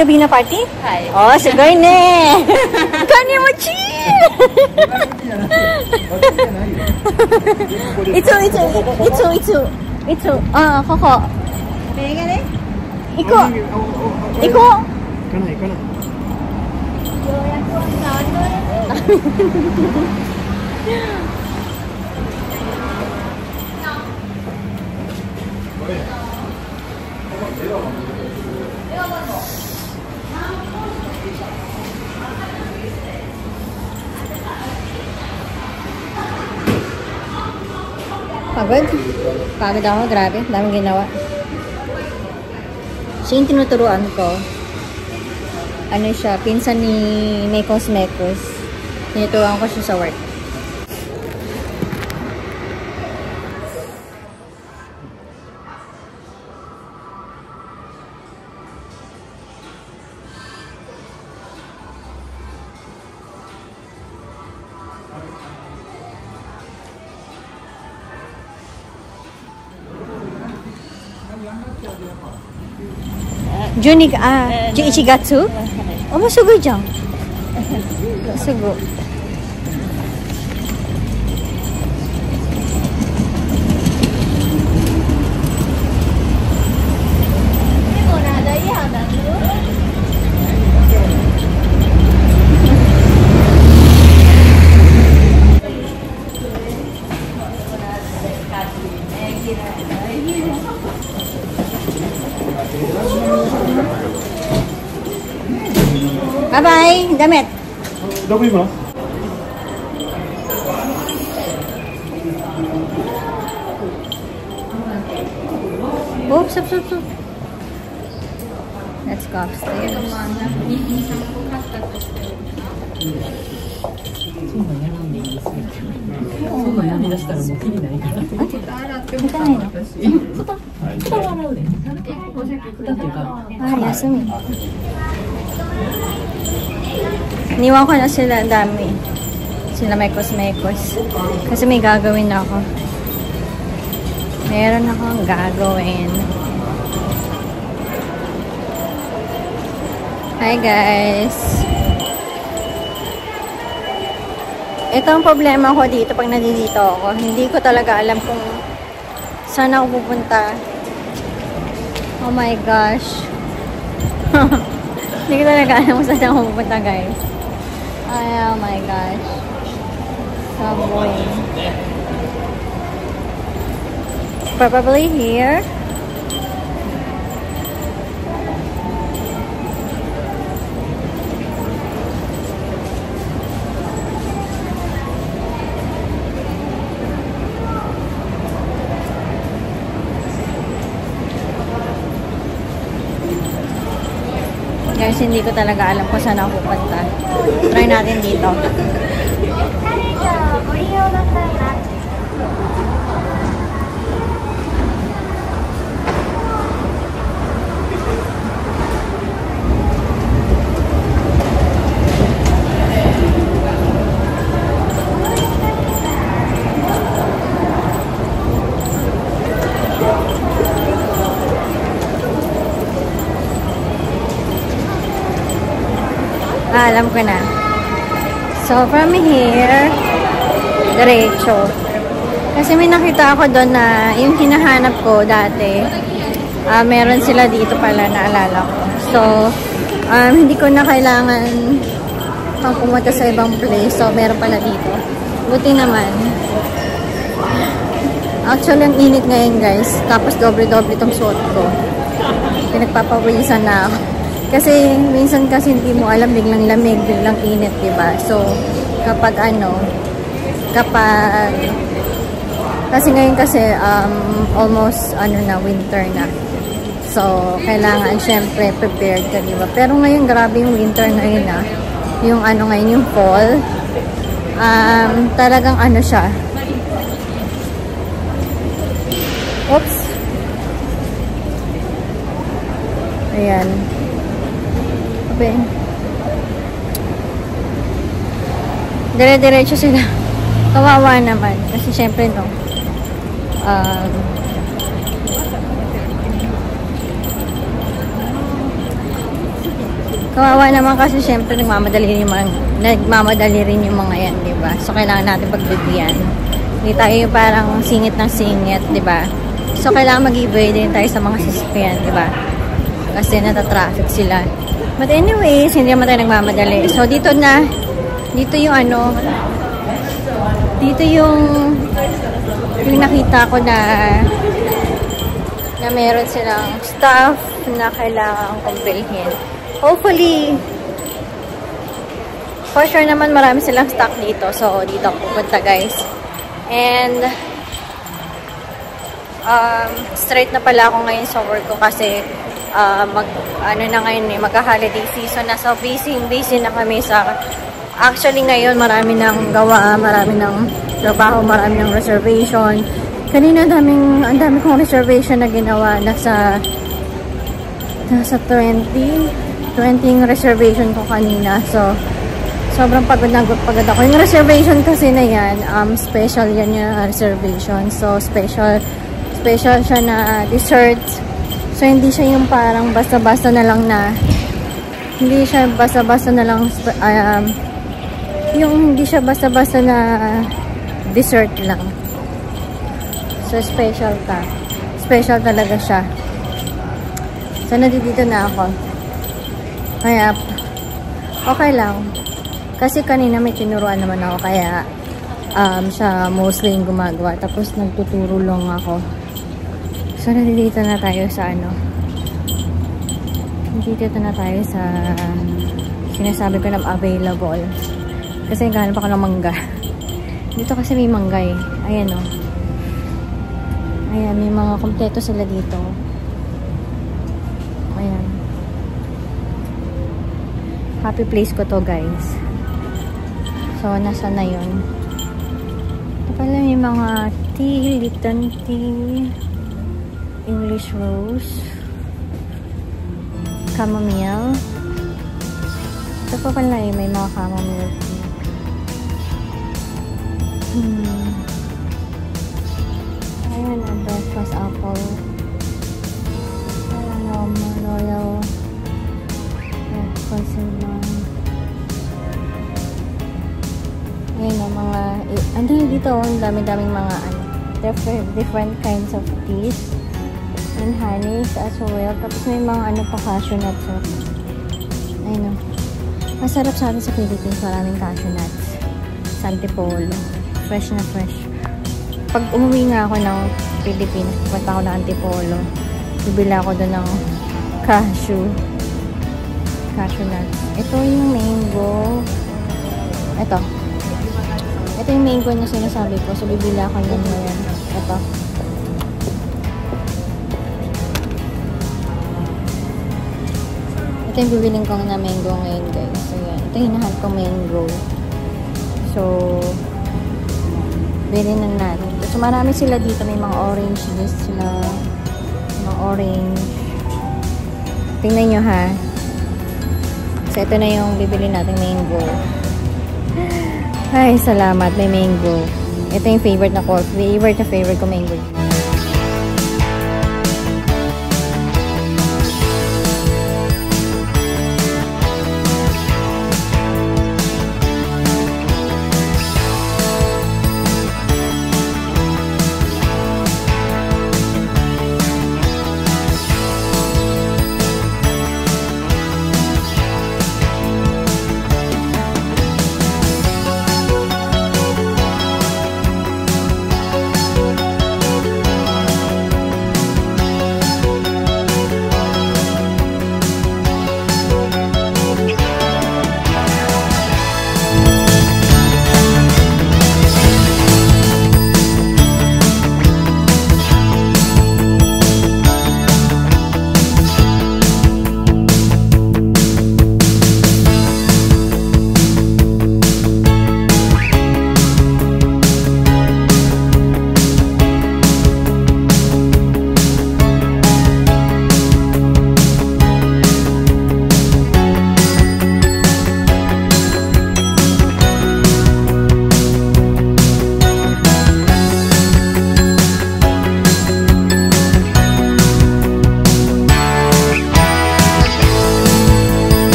Gabi na party? Hai. Oh, sugoi ne. Kanimochi. Ito. Ah, koko. Megane? Iko. Iko. Kana. Pagod? Pagod ako, grabe. Daming ginawa. Siya yung tinuturuan ko. Ano siya, pinsan ni Mekos. Tinuturuan ko siya sa work. Juni, Ichigatsu? Oh, masugo dyan. Masugo. Bye-bye! Damit! Dobu mo? Oh, sup. Let's go upstairs. Yasumi. Iniwan ko na sila dami. Sila Mekos. Kasi may gagawin ako. Meron akong gagawin. Hi guys! Ito ang problema ko dito pag nandito ako. Hindi ko talaga alam kung saan ako pupunta. Oh my gosh. Hindi ko talaga alam kung saan ako pupunta guys. Ay, oh my gosh. Subway. Probably here. Guys, hindi ko talaga alam kung saan ako pupunta. Try natin dito. Alam ko na. So, from here, diretso. Kasi may nakita ako doon na yung hinahanap ko dati, meron sila dito pala, naalala ko. So, hindi ko na kailangan pang pumunta sa ibang place. So, meron pala dito. Buti naman. Actually, ang init ngayon, guys. Tapos, doble-doble itong suot ko. Pinagpapawisan na ako. Kasi, minsan kasi hindi mo alam, biglang lamig, biglang init, diba? So, kapag kasi ngayon kasi, almost, winter na. So, kailangan, syempre, prepared ka, diba? Pero ngayon, grabe yung winter ngayon, yung ngayon, yung fall. Talagang siya. Oops. Ayan. Dire-diretso sila. Kawawa naman. Kasi syempre, no. Kawawa naman kasi syempre nagmamadali rin yung mga yan, di ba? So, kailangan natin pagbibigyan. Hindi tayo yung parang singit ng singit, di ba? So, kailangan mag-ibay din tayo sa mga sasakyan, di ba? Kasi natatraffic sila. But anyways, hindi naman tayo nagmamadali. So, dito yung nakita ko na meron silang stuff na kailangan kong bilhin. Hopefully, for sure naman marami silang stock dito. So, dito ako pupunta guys. And, straight na pala ako ngayon sa work ko kasi magka-holiday season na. So, busy na kami sa, actually ngayon marami ng gawa, marami ng trabaho, marami ng reservation. Kanina ang dami kong reservation na ginawa. Nasa 20 yung reservation ko kanina. So, sobrang pagod ako. Yung reservation kasi na yan, special yan yung reservation. So, special siya na desserts. So, hindi siya yung parang basta-basta na lang na, hindi siya basta-basta na lang, hindi siya basta-basta na dessert lang. So, special talaga siya. So, nandito na ako. Kaya, okay lang. Kasi kanina may tinuruan naman ako. Kaya, siya mostly yung gumagawa. Tapos, nagtuturo lang ako. So, nandito na tayo sa Nandito na tayo sa sinasabi ko na available. Kasi naghanap ako ng mangga. Dito kasi may mangga eh. Ayan o. Ayan, may mga kompleto sila dito. Ayan. Happy place ko to guys. So, nasa na yun. Ito pala may mga tea, Lipton tea, English rose, chamomile. Ito pa pala may mga chamomile tea. Ayan, breakfast apple. Ayan, royal consumer. Ayan na mga dito ang dami-daming mga different kinds of teas and honeys as well. Tapos may mga pa cashew nuts. Ayun o. Masarap sa atin sa Philippines, maraming cashew nuts. Sa Antipolo. Fresh na fresh. Pag umuwi nga ako ng Philippines, pupunta ako ng Antipolo, bibili ako doon ng cashew nuts. Ito yung mango. Ito yung mango na sinasabi ko. So, bibili ako yan ngayon. Ito. Ito yung bibiling ko na mango ngayon, guys. So, yan. Ito yung hinahanap ko mango. So, bilhin na natin. So, marami sila dito. May mga orange juice sila. Mga orange. Tingnan nyo, ha. So, ito na yung bibili natin mango. Ay, salamat. May mango. Ito yung favorite ko. Favorite ko mango.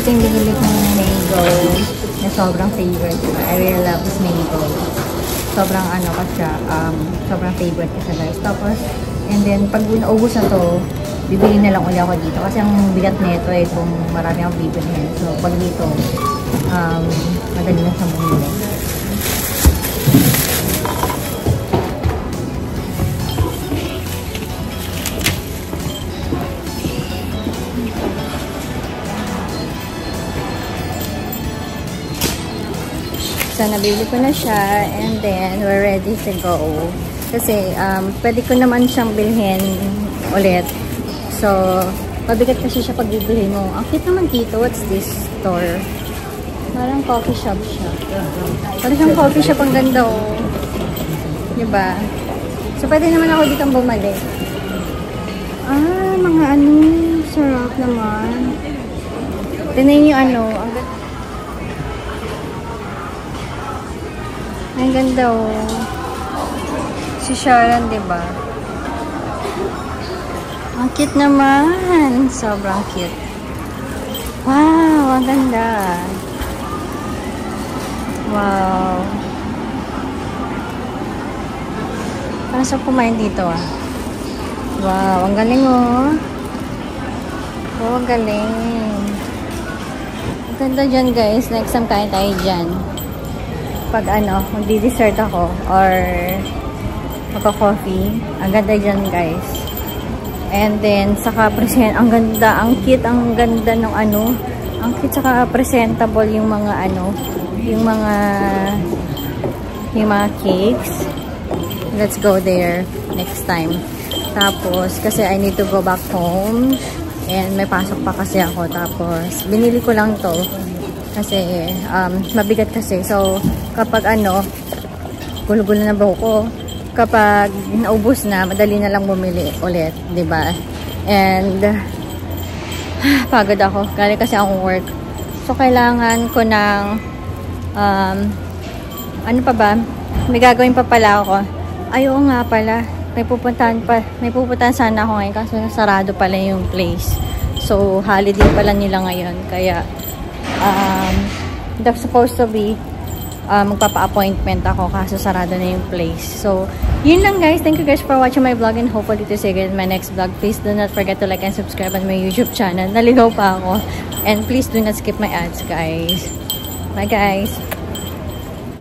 Ito yung binili kong mango na sobrang favorite ko. I really love this mango. Sobrang ano ka siya, sobrang favorite ko siya guys. Tapos, and then pag naubos na to, bibili na lang uli ako dito. Kasi ang bigat nito eh kung marami akong bibilihin. So, pag dito, madali lang siyang bumili. So, nabili ko na siya and then we're ready to go. Kasi, pwede ko naman siyang bilhin ulit. So, mabigat kasi siya pag bibili mo. Ang cute naman dito. What's this store? Parang coffee shop siya. Parang siyang coffee shop. Ang ganda oh. Diba? So, pwede naman ako dito bumalik. Mga ano. Sarap naman. Tingnan yung ano. Ang ganda. Ang ganda oh. Si Sharon, diba? Ang cute naman. Sobrang cute. Wow, ang ganda. Wow. Parang saan kumain dito ah. Wow, ang galing oh. Oh, ang galing. Ang ganda dyan guys. Next time kain tayo dyan. Pag ano, magdi-dessert ako or magka-coffee. Ang ganda dyan guys. And then, saka present, ang ganda, ang cute, ang ganda ng ano. Ang cute, saka presentable yung mga ano, yung mga cakes. Let's go there next time. Tapos, kasi I need to go back home. And may pasok pa kasi ako. Tapos, binili ko lang to. Kasi, mabigat kasi. So, kapag ano, gulo-gulo na buhok ko. Kapag naubos na, madali na lang bumili ulit. Diba? And, pagod ako. Galing kasi akong work. So, kailangan ko ng, ano pa ba? May gagawin pa pala ako. Ay, oo nga pala. May pupuntahan sana ako ngayon. Kaso sarado pala yung place. So, holiday pala nila ngayon. Kaya, that's supposed to be magpapa-appointment ako kaso sarado na yung place. So, yun lang guys. Thank you guys for watching my vlog and hopefully to see you again in my next vlog. Please do not forget to like and subscribe on my YouTube channel. Naligaw pa ako. And please do not skip my ads guys. Bye guys.